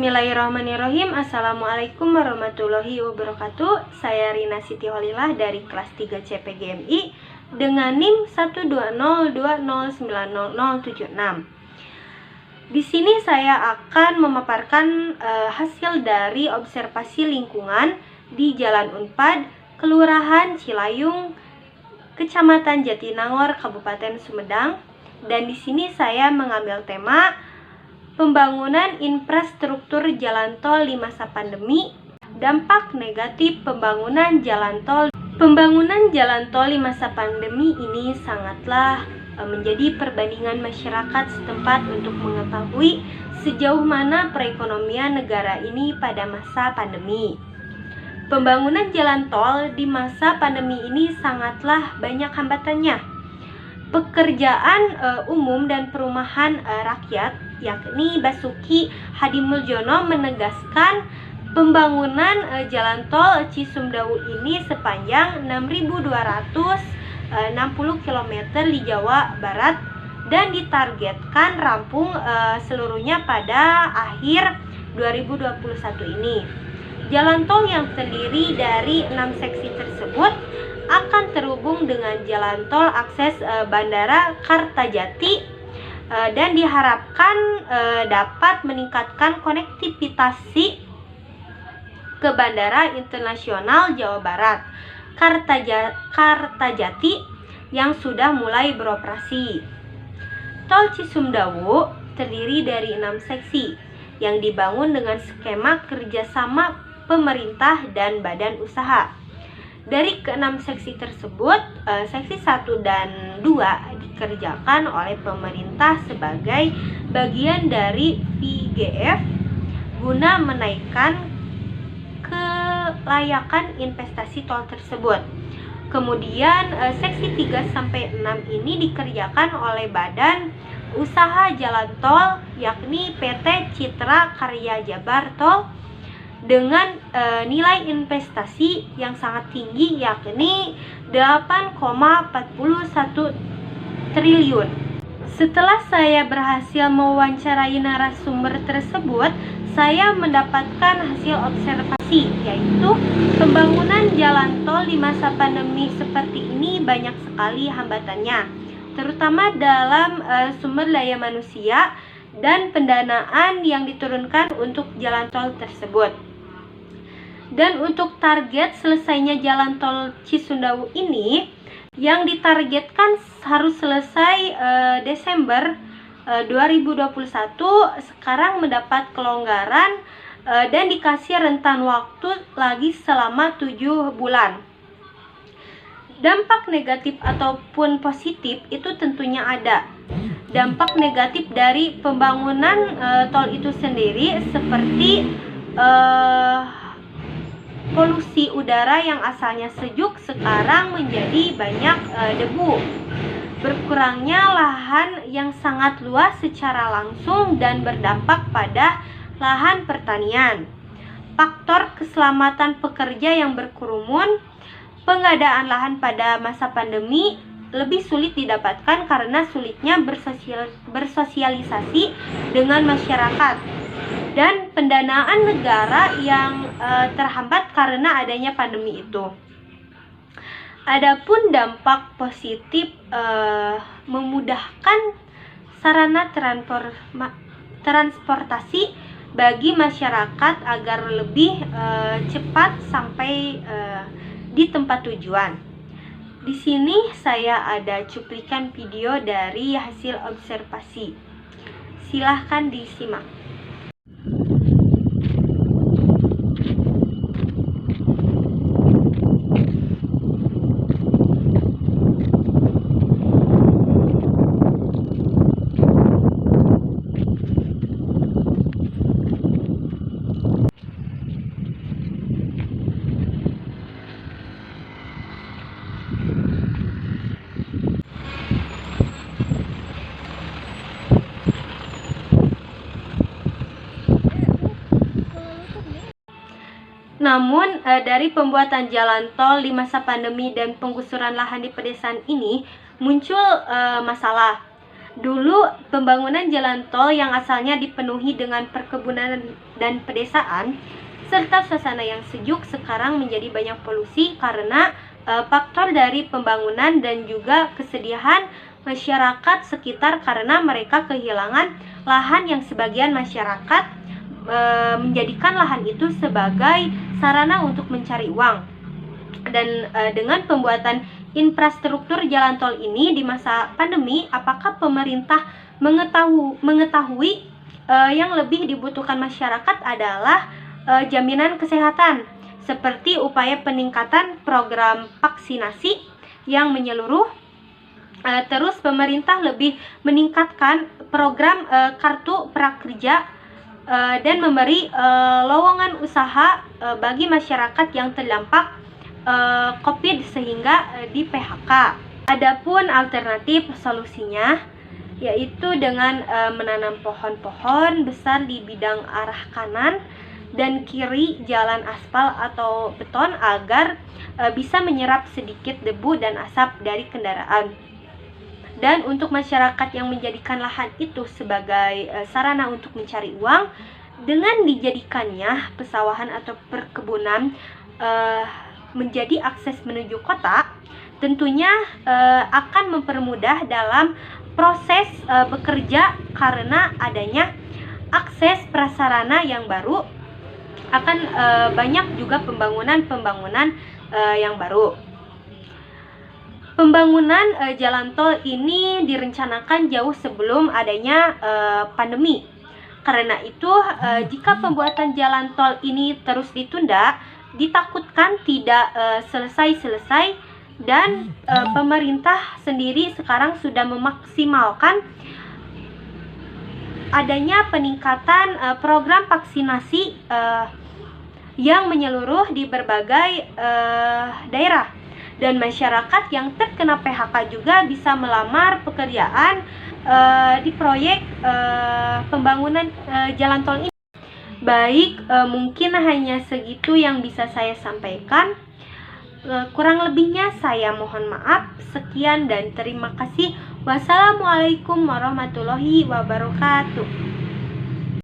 Bismillahirrahmanirrahim. Assalamualaikum warahmatullahi wabarakatuh. Saya Rina Siti Holilah dari kelas 3 CPGMI dengan NIM 12020900076. Di sini saya akan memaparkan hasil dari observasi lingkungan di Jalan Unpad, Kelurahan Cilayung, Kecamatan Jatinangor, Kabupaten Sumedang. Dan di sini saya mengambil tema pembangunan infrastruktur jalan tol di masa pandemi, dampak negatif pembangunan jalan tol. Pembangunan jalan tol di masa pandemi ini sangatlah menjadi perbandingan masyarakat setempat untuk mengetahui sejauh mana perekonomian negara ini pada masa pandemi. Pembangunan jalan tol di masa pandemi ini sangatlah banyak hambatannya. Pekerjaan umum dan perumahan rakyat, yakni Basuki Hadimuljono, menegaskan pembangunan jalan tol Cisumdawu ini sepanjang 6.260 km di Jawa Barat dan ditargetkan rampung seluruhnya pada akhir 2021 ini. Jalan tol yang terdiri dari 6 seksi tersebut akan terhubung dengan jalan tol akses Bandara Kartajati dan diharapkan dapat meningkatkan konektivitas ke Bandara Internasional Jawa Barat Kartajati yang sudah mulai beroperasi. Tol Cisumdawu terdiri dari 6 seksi yang dibangun dengan skema kerjasama pemerintah dan badan usaha. Dari ke-6 seksi tersebut, seksi 1 dan 2 dikerjakan oleh pemerintah sebagai bagian dari VGF guna menaikkan kelayakan investasi tol tersebut. Kemudian seksi 3 sampai 6 ini dikerjakan oleh badan usaha jalan tol, yakni PT Citra Karya Jabar Tol, dengan nilai investasi yang sangat tinggi, yakni 8,41 triliun. Setelah saya berhasil mewawancarai narasumber tersebut, saya mendapatkan hasil observasi, yaitu pembangunan jalan tol di masa pandemi seperti ini banyak sekali hambatannya, terutama dalam sumber daya manusia dan pendanaan yang diturunkan untuk jalan tol tersebut. Dan untuk target selesainya jalan tol Cisumdawu ini yang ditargetkan harus selesai Desember 2021, sekarang mendapat kelonggaran dan dikasih rentan waktu lagi selama 7 bulan. Dampak negatif ataupun positif itu tentunya ada. Dampak negatif dari pembangunan tol itu sendiri seperti polusi udara yang asalnya sejuk sekarang menjadi banyak debu. Berkurangnya lahan yang sangat luas secara langsung dan berdampak pada lahan pertanian. Faktor keselamatan pekerja yang berkerumun. Pengadaan lahan pada masa pandemi lebih sulit didapatkan karena sulitnya bersosialisasi dengan masyarakat, dan pendanaan negara yang terhambat karena adanya pandemi itu. Adapun dampak positif, memudahkan sarana transportasi bagi masyarakat agar lebih cepat sampai di tempat tujuan. Di sini saya ada cuplikan video dari hasil observasi. Silahkan disimak. Namun dari pembuatan jalan tol di masa pandemi dan penggusuran lahan di pedesaan ini muncul masalah. Dulu pembangunan jalan tol yang asalnya dipenuhi dengan perkebunan dan pedesaan serta suasana yang sejuk sekarang menjadi banyak polusi karena faktor dari pembangunan dan juga kesedihan masyarakat sekitar karena mereka kehilangan lahan yang sebagian masyarakat menjadikan lahan itu sebagai sarana untuk mencari uang. Dan dengan pembuatan infrastruktur jalan tol ini di masa pandemi, apakah pemerintah mengetahui yang lebih dibutuhkan masyarakat adalah jaminan kesehatan, seperti upaya peningkatan program vaksinasi yang menyeluruh. Terus pemerintah lebih meningkatkan program kartu prakerja dan memberi lowongan usaha bagi masyarakat yang terdampak COVID sehingga di PHK. Adapun alternatif solusinya yaitu dengan menanam pohon-pohon besar di bidang arah kanan dan kiri jalan aspal atau beton agar bisa menyerap sedikit debu dan asap dari kendaraan. Dan untuk masyarakat yang menjadikan lahan itu sebagai sarana untuk mencari uang, dengan dijadikannya pesawahan atau perkebunan menjadi akses menuju kota, tentunya akan mempermudah dalam proses bekerja karena adanya akses prasarana yang baru, akan banyak juga pembangunan yang baru. Pembangunan jalan tol ini direncanakan jauh sebelum adanya pandemi. Karena itu, jika pembuatan jalan tol ini terus ditunda, ditakutkan tidak selesai-selesai dan pemerintah sendiri sekarang sudah memaksimalkan adanya peningkatan program vaksinasi yang menyeluruh di berbagai daerah, dan masyarakat yang terkena PHK juga bisa melamar pekerjaan di proyek pembangunan jalan tol ini. Baik, mungkin hanya segitu yang bisa saya sampaikan. Kurang lebihnya saya mohon maaf. Sekian dan terima kasih. Wassalamualaikum warahmatullahi wabarakatuh.